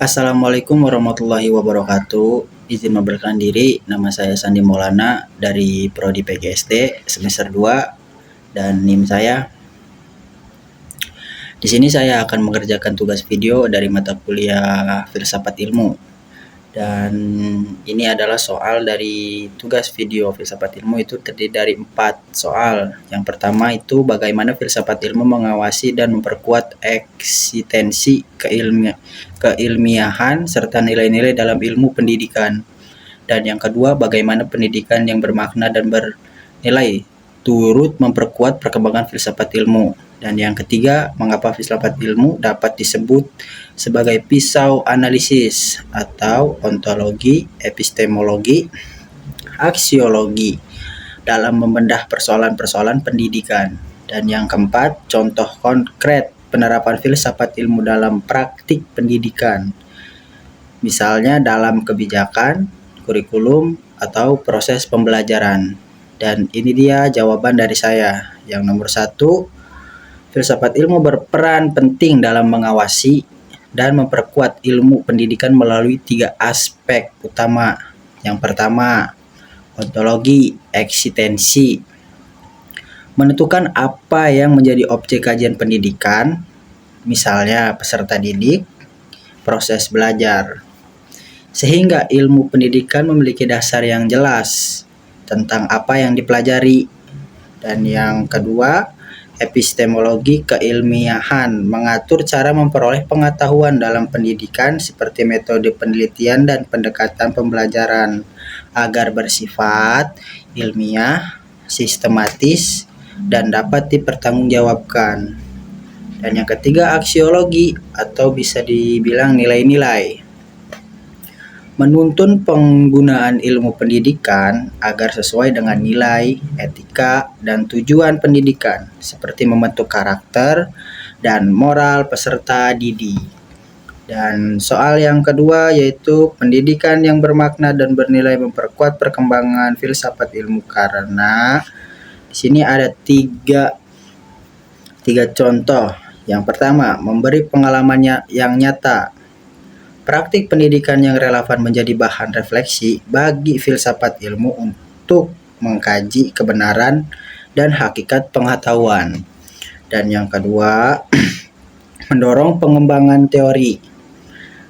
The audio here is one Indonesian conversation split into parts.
Assalamualaikum warahmatullahi wabarakatuh. Izin memperkenalkan diri, nama saya Sandi Maulana dari Prodi PGSD semester 2 dan NIM saya. Di sini saya akan mengerjakan tugas video dari mata kuliah Filsafat Ilmu. Dan ini adalah soal dari tugas video Filsafat Ilmu, itu terdiri dari 4 soal. Yang pertama itu bagaimana filsafat ilmu mengawasi dan memperkuat eksistensi keilmiahan serta nilai-nilai dalam ilmu pendidikan. Dan yang kedua, bagaimana pendidikan yang bermakna dan bernilai turut memperkuat perkembangan filsafat ilmu. Dan yang ketiga, mengapa filsafat ilmu dapat disebut sebagai pisau analisis atau ontologi, epistemologi, aksiologi dalam membedah persoalan-persoalan pendidikan. Dan yang keempat, contoh konkret penerapan filsafat ilmu dalam praktik pendidikan. Misalnya dalam kebijakan, kurikulum, atau proses pembelajaran. Dan ini dia jawaban dari saya. Yang nomor 1, filsafat ilmu berperan penting dalam mengawasi dan memperkuat ilmu pendidikan melalui 3 aspek utama. Yang pertama, ontologi, eksistensi. Menentukan apa yang menjadi objek kajian pendidikan, misalnya peserta didik, proses belajar. Sehingga ilmu pendidikan memiliki dasar yang jelas tentang apa yang dipelajari. Dan yang kedua, epistemologi keilmiahan, mengatur cara memperoleh pengetahuan dalam pendidikan seperti metode penelitian dan pendekatan pembelajaran agar bersifat ilmiah, sistematis, dan dapat dipertanggungjawabkan. Dan yang ketiga, aksiologi atau bisa dibilang nilai-nilai, menuntun penggunaan ilmu pendidikan agar sesuai dengan nilai, etika, dan tujuan pendidikan, seperti membentuk karakter dan moral peserta didik. Dan soal yang kedua yaitu pendidikan yang bermakna dan bernilai memperkuat perkembangan filsafat ilmu, karena di sini ada tiga contoh. Yang pertama, memberi pengalaman yang nyata. Praktik pendidikan yang relevan menjadi bahan refleksi bagi filsafat ilmu untuk mengkaji kebenaran dan hakikat pengetahuan. Dan yang kedua, mendorong pengembangan teori.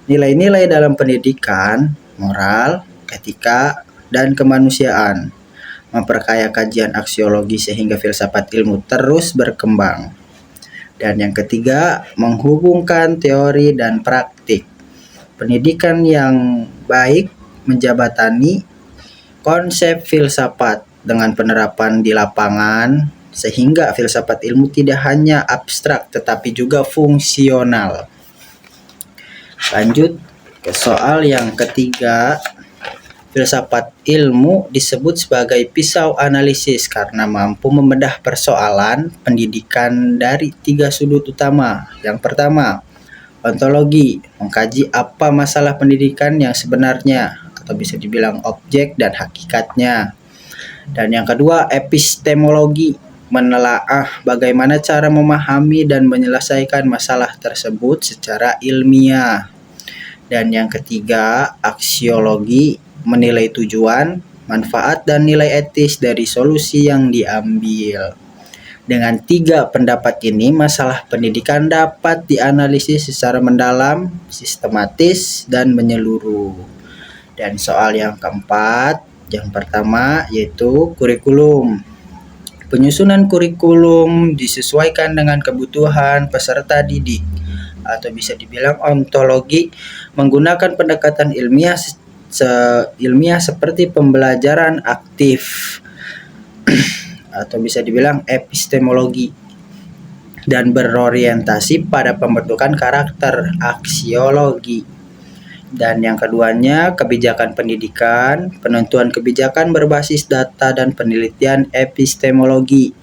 Nilai-nilai dalam pendidikan, moral, etika, dan kemanusiaan. Memperkaya kajian aksiologi sehingga filsafat ilmu terus berkembang. Dan yang ketiga, menghubungkan teori dan praktik. Pendidikan yang baik menjabatani konsep filsafat dengan penerapan di lapangan, sehingga filsafat ilmu tidak hanya abstrak tetapi juga fungsional. Lanjut ke soal yang ketiga. Filsafat ilmu disebut sebagai pisau analisis karena mampu membedah persoalan pendidikan dari 3 sudut utama. Yang pertama, ontologi, mengkaji apa masalah pendidikan yang sebenarnya atau bisa dibilang objek dan hakikatnya. Dan yang kedua, epistemologi, menelaah bagaimana cara memahami dan menyelesaikan masalah tersebut secara ilmiah. Dan yang ketiga, aksiologi, menilai tujuan, manfaat, dan nilai etis dari solusi yang diambil. Dengan 3 pendapat ini, masalah pendidikan dapat dianalisis secara mendalam, sistematis, dan menyeluruh. Dan soal yang keempat, yang pertama yaitu kurikulum. Penyusunan kurikulum disesuaikan dengan kebutuhan peserta didik atau bisa dibilang ontologi, menggunakan pendekatan ilmiah seperti pembelajaran aktif atau bisa dibilang epistemologi, dan berorientasi pada pembentukan karakter, aksiologi. Dan yang keduanya, kebijakan pendidikan, penentuan kebijakan berbasis data dan penelitian, epistemologi,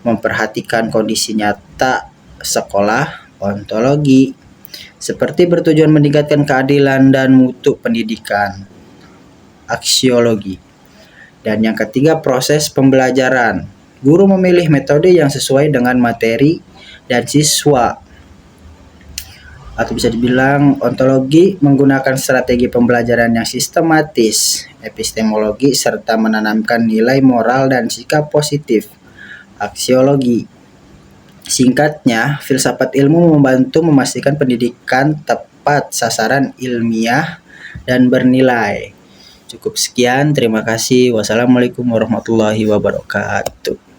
memperhatikan kondisi nyata sekolah, ontologi, seperti bertujuan meningkatkan keadilan dan mutu pendidikan, aksiologi. Dan yang ketiga, proses pembelajaran. Guru memilih metode yang sesuai dengan materi dan siswa atau bisa dibilang ontologi menggunakan strategi pembelajaran yang sistematis, epistemologi serta menanamkan nilai moral dan sikap positif, aksiologi. Singkatnya, filsafat ilmu membantu memastikan pendidikan tepat sasaran, ilmiah, dan bernilai. Cukup sekian, terima kasih. Wassalamualaikum warahmatullahi wabarakatuh.